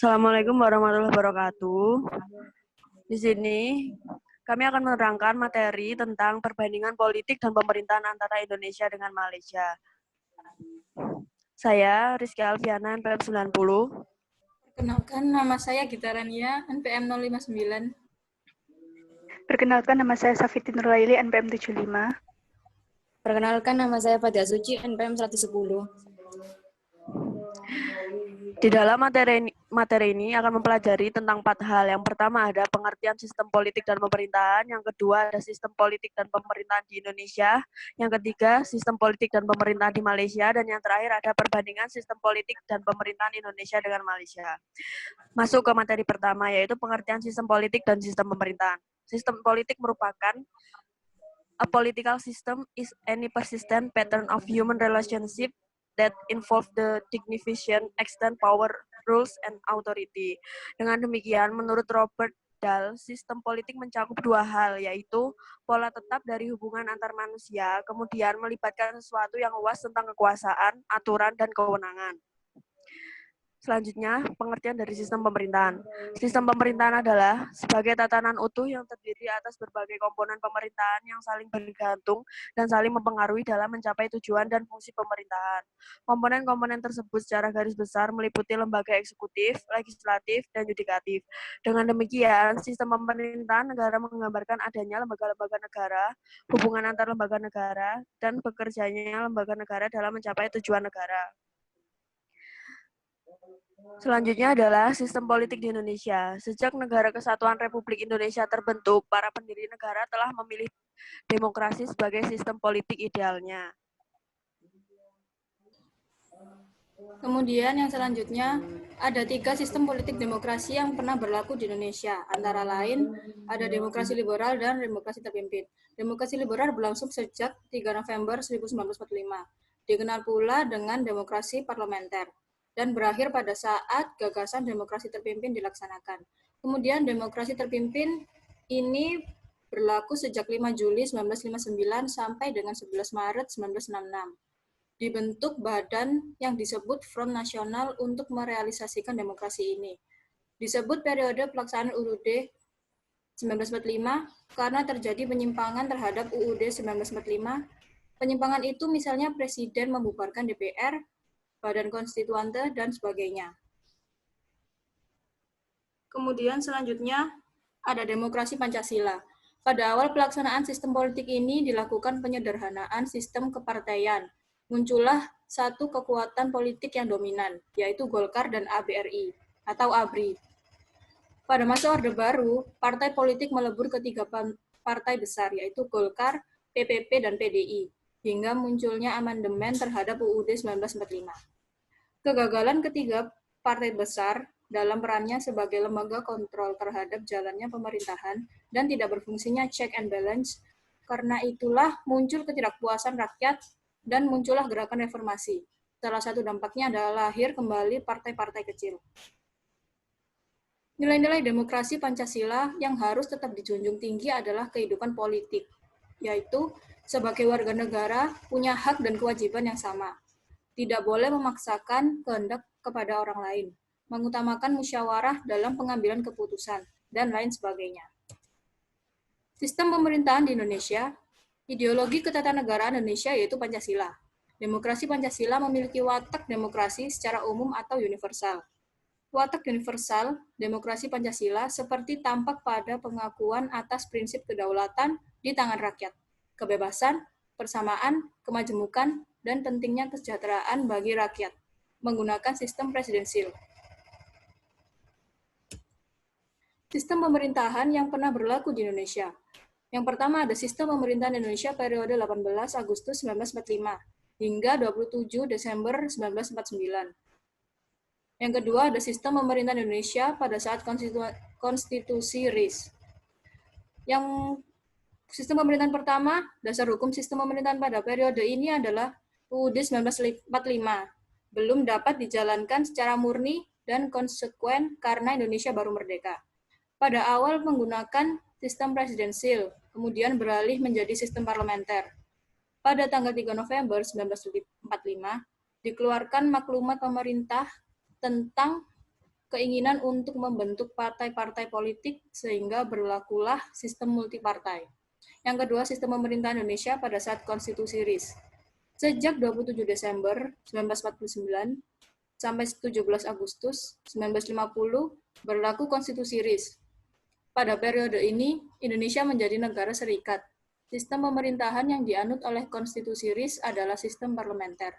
Assalamualaikum warahmatullahi wabarakatuh. Di sini kami akan menerangkan materi tentang perbandingan politik dan pemerintahan antara Indonesia dengan Malaysia. Saya Rizky Alfiana, NPM 90. Perkenalkan, nama saya Gita Rania, NPM 059. Perkenalkan, nama saya Safiti Nurlaili, NPM 75. Perkenalkan, nama saya Fatia Suci, NPM 110. Di dalam materi ini akan mempelajari tentang 4 hal. Yang pertama ada pengertian sistem politik dan pemerintahan. Yang kedua ada sistem politik dan pemerintahan di Indonesia. Yang ketiga sistem politik dan pemerintahan di Malaysia. Dan yang terakhir ada perbandingan sistem politik dan pemerintahan Indonesia dengan Malaysia. Masuk ke materi pertama, yaitu pengertian sistem politik dan sistem pemerintahan. Sistem politik merupakan a political system is any persistent pattern of human relationship that involve the dignification, extent, power, rules, and authority. Dengan demikian, menurut Robert Dahl, sistem politik mencakup 2 hal, yaitu pola tetap dari hubungan antar manusia, kemudian melibatkan sesuatu yang luas tentang kekuasaan, aturan, dan kewenangan. Selanjutnya, pengertian dari sistem pemerintahan. Sistem pemerintahan adalah sebagai tatanan utuh yang terdiri atas berbagai komponen pemerintahan yang saling bergantung dan saling mempengaruhi dalam mencapai tujuan dan fungsi pemerintahan. Komponen-komponen tersebut secara garis besar meliputi lembaga eksekutif, legislatif, dan yudikatif. Dengan demikian, sistem pemerintahan negara menggambarkan adanya lembaga-lembaga negara, hubungan antar lembaga negara, dan bekerjanya lembaga negara dalam mencapai tujuan negara. Selanjutnya adalah sistem politik di Indonesia. Sejak Negara Kesatuan Republik Indonesia terbentuk, para pendiri negara telah memilih demokrasi sebagai sistem politik idealnya. Kemudian yang selanjutnya, ada 3 sistem politik demokrasi yang pernah berlaku di Indonesia. Antara lain, ada demokrasi liberal dan demokrasi terpimpin. Demokrasi liberal berlangsung sejak 3 November 1945. Dikenal pula dengan demokrasi parlementer, dan berakhir pada saat gagasan demokrasi terpimpin dilaksanakan. Kemudian demokrasi terpimpin ini berlaku sejak 5 Juli 1959 sampai dengan 11 Maret 1966. Dibentuk badan yang disebut Front Nasional untuk merealisasikan demokrasi ini. Disebut periode pelaksanaan UUD 1945 karena terjadi penyimpangan terhadap UUD 1945. Penyimpangan itu misalnya Presiden membubarkan DPR, Badan Konstituante, dan sebagainya. Kemudian selanjutnya ada demokrasi Pancasila. Pada awal pelaksanaan sistem politik ini dilakukan penyederhanaan sistem kepartaian. Muncullah satu kekuatan politik yang dominan, yaitu Golkar dan ABRI atau ABRI. Pada masa Orde Baru, partai politik melebur ke 3 partai besar, yaitu Golkar, PPP, dan PDI, hingga munculnya amandemen terhadap UUD 1945. Kegagalan ketiga partai besar dalam perannya sebagai lembaga kontrol terhadap jalannya pemerintahan dan tidak berfungsinya check and balance, karena itulah muncul ketidakpuasan rakyat dan muncullah gerakan reformasi. Salah satu dampaknya adalah lahir kembali partai-partai kecil. Nilai-nilai demokrasi Pancasila yang harus tetap dijunjung tinggi adalah kehidupan politik, yaitu sebagai warga negara punya hak dan kewajiban yang sama. Tidak boleh memaksakan kehendak kepada orang lain, mengutamakan musyawarah dalam pengambilan keputusan, dan lain sebagainya. Sistem pemerintahan di Indonesia, ideologi ketatanegaraan Indonesia yaitu Pancasila. Demokrasi Pancasila memiliki watak demokrasi secara umum atau universal. Watak universal demokrasi Pancasila seperti tampak pada pengakuan atas prinsip kedaulatan di tangan rakyat, kebebasan, persamaan, kemajemukan, dan pentingnya kesejahteraan bagi rakyat, menggunakan sistem presidensil. Sistem pemerintahan yang pernah berlaku di Indonesia. Yang pertama ada sistem pemerintahan Indonesia periode 18 Agustus 1945 hingga 27 Desember 1949. Yang kedua ada sistem pemerintahan Indonesia pada saat konstitusi RIS. Yang sistem pemerintahan pertama, dasar hukum sistem pemerintahan pada periode ini adalah UUD 1945, belum dapat dijalankan secara murni dan konsekuen karena Indonesia baru merdeka. Pada awal menggunakan sistem presidensil, kemudian beralih menjadi sistem parlementer. Pada tanggal 3 November 1945, dikeluarkan maklumat pemerintah tentang keinginan untuk membentuk partai-partai politik sehingga berlakulah sistem multipartai. Yang kedua, sistem pemerintahan Indonesia pada saat konstitusi RIS. Sejak 27 Desember 1949 sampai 17 Agustus 1950 berlaku konstitusi RIS. Pada periode ini, Indonesia menjadi negara serikat. Sistem pemerintahan yang dianut oleh konstitusi RIS adalah sistem parlementer.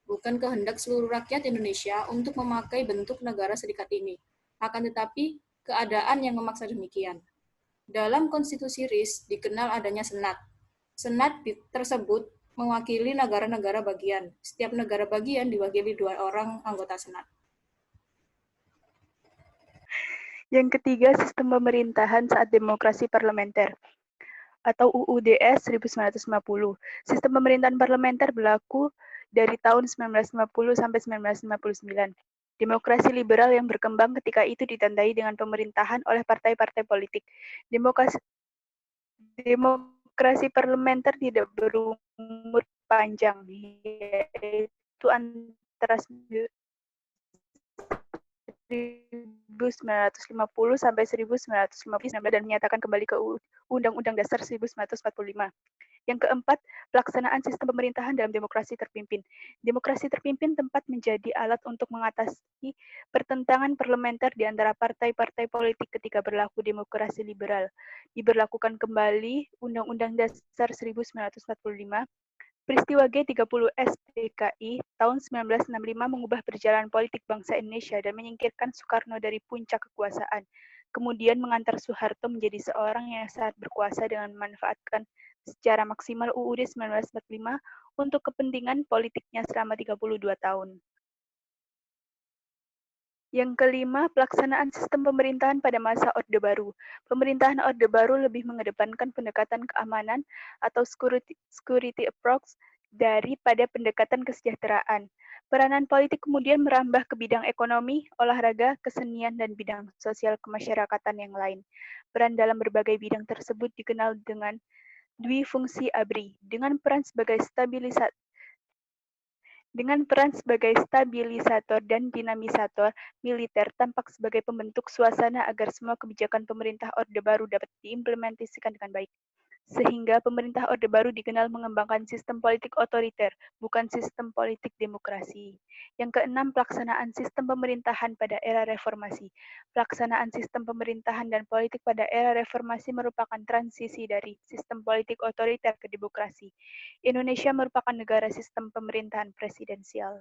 Bukan kehendak seluruh rakyat Indonesia untuk memakai bentuk negara serikat ini. Akan tetapi, keadaan yang memaksa demikian. Dalam konstitusi RIS dikenal adanya Senat. Senat tersebut mewakili negara-negara bagian. Setiap negara bagian diwakili 2 orang anggota Senat. Yang ketiga, sistem pemerintahan saat demokrasi parlementer atau UUDS 1950. Sistem pemerintahan parlementer berlaku dari tahun 1950 sampai 1959. Demokrasi liberal yang berkembang ketika itu ditandai dengan pemerintahan oleh partai-partai politik. Demokrasi parlementer tidak berumur panjang, yaitu antara 1950 sampai 1959 dan menyatakan kembali ke Undang-Undang Dasar 1945. Yang keempat, pelaksanaan sistem pemerintahan dalam demokrasi terpimpin. Demokrasi terpimpin tempat menjadi alat untuk mengatasi pertentangan parlementer di antara partai-partai politik ketika berlaku demokrasi liberal. Diberlakukan kembali Undang-Undang Dasar 1945. Peristiwa G30 SPKI tahun 1965 mengubah perjalanan politik bangsa Indonesia dan menyingkirkan Soekarno dari puncak kekuasaan. Kemudian mengantar Soeharto menjadi seorang yang sangat berkuasa dengan memanfaatkan secara maksimal UUD 1945 untuk kepentingan politiknya selama 32 tahun. Yang kelima, pelaksanaan sistem pemerintahan pada masa Orde Baru. Pemerintahan Orde Baru lebih mengedepankan pendekatan keamanan atau security approach daripada pendekatan kesejahteraan. Peranan politik kemudian merambah ke bidang ekonomi, olahraga, kesenian, dan bidang sosial kemasyarakatan yang lain. Peran dalam berbagai bidang tersebut dikenal dengan Dwifungsi ABRI, dengan peran sebagai stabilisator dan dinamisator, militer tampak sebagai pembentuk suasana agar semua kebijakan pemerintah Orde Baru dapat diimplementasikan dengan baik. Sehingga pemerintah Orde Baru dikenal mengembangkan sistem politik otoriter, bukan sistem politik demokrasi. Yang keenam, pelaksanaan sistem pemerintahan pada era reformasi. Pelaksanaan sistem pemerintahan dan politik pada era reformasi merupakan transisi dari sistem politik otoriter ke demokrasi. Indonesia merupakan negara sistem pemerintahan presidensial.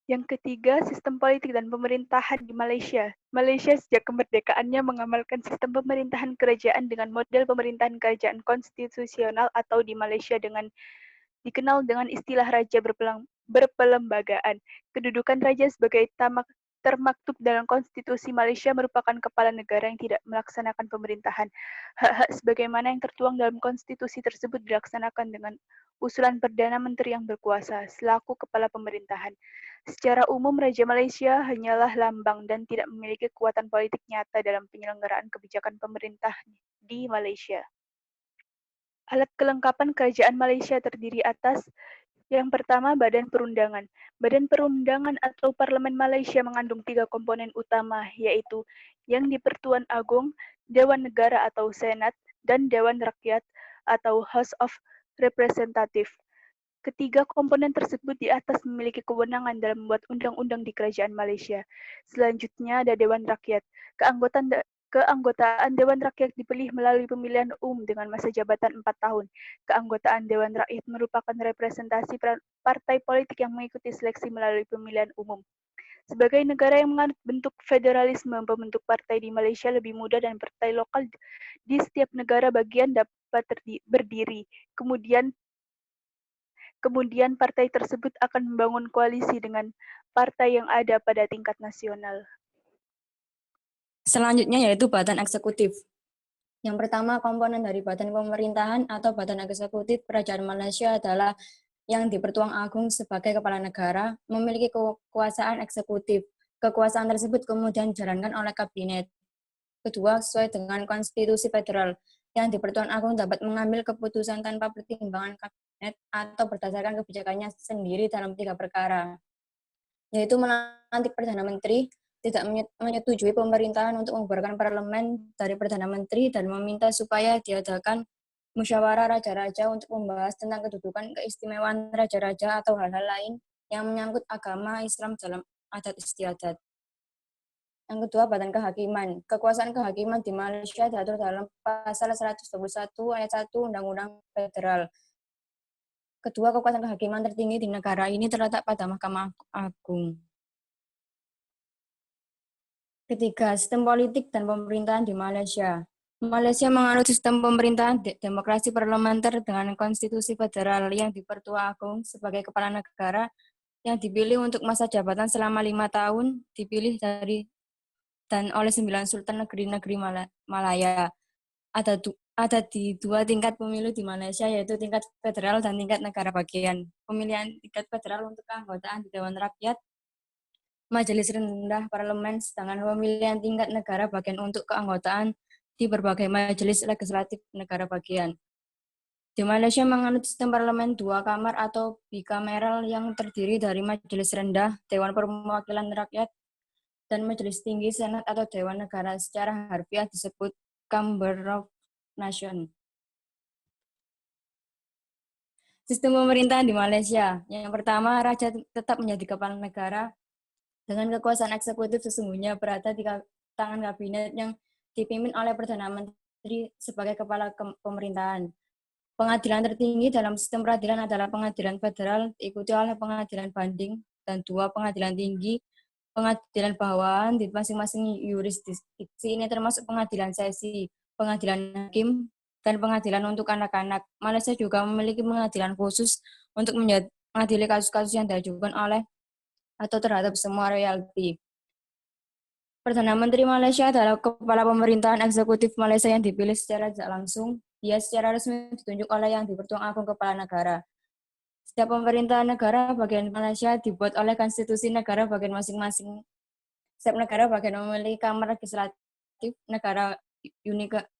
Yang ketiga, sistem politik dan pemerintahan di Malaysia. Malaysia sejak kemerdekaannya mengamalkan sistem pemerintahan kerajaan dengan model pemerintahan kerajaan konstitusional atau di Malaysia dikenal dengan istilah raja berpelembagaan. Kedudukan raja sebagai termaktub dalam konstitusi Malaysia merupakan kepala negara yang tidak melaksanakan pemerintahan. Hak-hak sebagaimana yang tertuang dalam konstitusi tersebut dilaksanakan dengan usulan Perdana Menteri yang berkuasa selaku kepala pemerintahan. Secara umum, Raja Malaysia hanyalah lambang dan tidak memiliki kekuatan politik nyata dalam penyelenggaraan kebijakan pemerintah di Malaysia. Alat kelengkapan kerajaan Malaysia terdiri atas yang pertama, Badan Perundangan. Badan Perundangan atau Parlemen Malaysia mengandung 3 komponen utama, yaitu yang di-Pertuan Agong, Dewan Negara atau Senat, dan Dewan Rakyat atau House of Representative. Ketiga komponen tersebut di atas memiliki kewenangan dalam membuat undang-undang di Kerajaan Malaysia. Selanjutnya ada Dewan Rakyat. Keanggotaan Dewan Rakyat dipilih melalui pemilihan umum dengan masa jabatan 4 tahun. Keanggotaan Dewan Rakyat merupakan representasi partai politik yang mengikuti seleksi melalui pemilihan umum. Sebagai negara yang menganut bentuk federalisme, pembentuk partai di Malaysia lebih mudah dan partai lokal di setiap negara bagian dapat berdiri. Kemudian partai tersebut akan membangun koalisi dengan partai yang ada pada tingkat nasional. Selanjutnya yaitu Badan Eksekutif. Yang pertama, komponen dari Badan Pemerintahan atau Badan Eksekutif Kerajaan Malaysia adalah yang di-Pertuan Agong sebagai kepala negara, memiliki kekuasaan eksekutif. Kekuasaan tersebut kemudian dijalankan oleh kabinet. Kedua, sesuai dengan konstitusi federal, yang di-Pertuan Agong dapat mengambil keputusan tanpa pertimbangan kabinet atau berdasarkan kebijakannya sendiri dalam 3 perkara. yaitu melantik Perdana Menteri, tidak menyetujui pemerintahan untuk membubarkan parlemen dari Perdana Menteri, dan meminta supaya diadakan musyawarah raja-raja untuk membahas tentang kedudukan keistimewaan raja-raja atau hal-hal lain yang menyangkut agama Islam dalam adat istiadat. Yang kedua, Badan Kehakiman. Kekuasaan kehakiman di Malaysia diatur dalam Pasal 121 Ayat 1 Undang-Undang Federal. Kedua, kekuasaan kehakiman tertinggi di negara ini terletak pada Mahkamah Agung. Ketiga, sistem politik dan pemerintahan di Malaysia. Malaysia menganut sistem pemerintahan demokrasi parlementer dengan konstitusi federal yang dipertua agung sebagai kepala negara yang dipilih untuk masa jabatan selama 5 tahun, dipilih dari dan oleh 9 sultan negeri-negeri Malaya. Ada di 2 tingkat pemilu di Malaysia, yaitu tingkat federal dan tingkat negara bagian. Pemilihan tingkat federal untuk keanggotaan di Dewan Rakyat, Majelis Rendah Parlemen, sedangkan pemilihan tingkat negara bagian untuk keanggotaan di berbagai majelis legislatif negara bagian. Di Malaysia menganut sistem parlemen 2 kamar atau bikameral yang terdiri dari Majelis Rendah, Dewan Perwakilan Rakyat, dan Majelis Tinggi Senat atau Dewan Negara, secara harfiah disebut Chamber of Nation. Sistem pemerintahan di Malaysia. Yang pertama, raja tetap menjadi kepala negara dengan kekuasaan eksekutif sesungguhnya berada di tangan kabinet yang dipimpin oleh Perdana Menteri sebagai kepala pemerintahan. Pengadilan tertinggi dalam sistem peradilan adalah pengadilan federal, diikuti oleh pengadilan banding, dan 2 pengadilan tinggi, pengadilan bawahan di masing-masing yurisdiksi. Ini termasuk pengadilan sesi, pengadilan hakim, dan pengadilan untuk anak-anak. Malaysia juga memiliki pengadilan khusus untuk mengadili kasus-kasus yang diajukan oleh atau terhadap semua royalti. Perdana Menteri Malaysia adalah kepala pemerintahan eksekutif Malaysia yang dipilih secara tidak langsung. Dia secara resmi ditunjuk oleh yang dipertuang agung kepala negara. Setiap pemerintahan negara bagian Malaysia dibuat oleh konstitusi negara bagian masing-masing. Setiap negara bagian memiliki kamar legislatif negara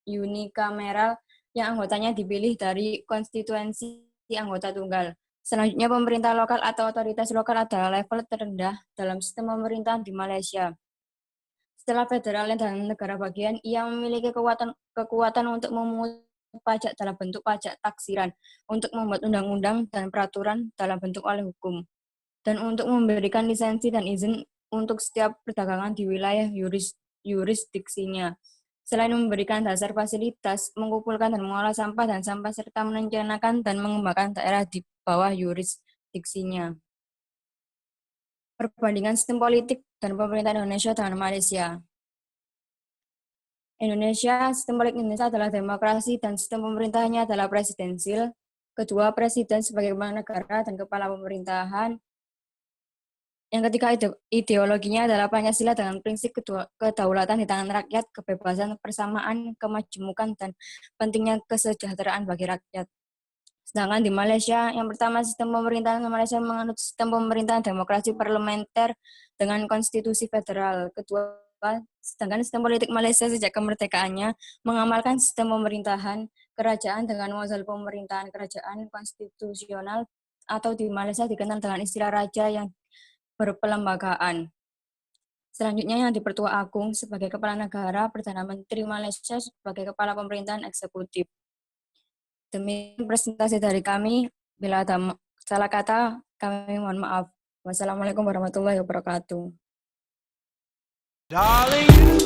unikameral yang anggotanya dipilih dari konstituensi anggota tunggal. Selanjutnya, pemerintah lokal atau otoritas lokal adalah level terendah dalam sistem pemerintahan di Malaysia. Setelah federal dan negara bagian, ia memiliki kekuatan untuk memungut pajak dalam bentuk pajak taksiran, untuk membuat undang-undang dan peraturan dalam bentuk oleh hukum, dan untuk memberikan lisensi dan izin untuk setiap perdagangan di wilayah yurisdiksinya. Selain memberikan dasar fasilitas, mengumpulkan dan mengolah sampah dan sampah, serta merencanakan dan mengembangkan daerah di bawah yurisdiksinya. Perbandingan sistem politik dan pemerintahan Indonesia dengan Malaysia. Sistem politik Indonesia adalah demokrasi dan sistem pemerintahannya adalah presidensil. Kedua, presiden sebagai kepala negara dan kepala pemerintahan. Yang ketiga, ideologinya adalah Pancasila dengan prinsip kedaulatan di tangan rakyat, kebebasan, persamaan, kemajemukan, dan pentingnya kesejahteraan bagi rakyat. Sedangkan di Malaysia, yang pertama, sistem pemerintahan Malaysia menganut sistem pemerintahan demokrasi parlementer dengan konstitusi federal. Kedua, sedangkan sistem politik Malaysia sejak kemerdekaannya mengamalkan sistem pemerintahan kerajaan dengan model pemerintahan kerajaan konstitusional, atau di Malaysia dikenal dengan istilah raja yang berpelembagaan. Selanjutnya, yang dipertua agung sebagai kepala negara, Perdana Menteri Malaysia sebagai kepala pemerintahan eksekutif. Demikian presentasi dari kami. Bila ada salah kata, kami mohon maaf. Wassalamualaikum warahmatullahi wabarakatuh. Darling,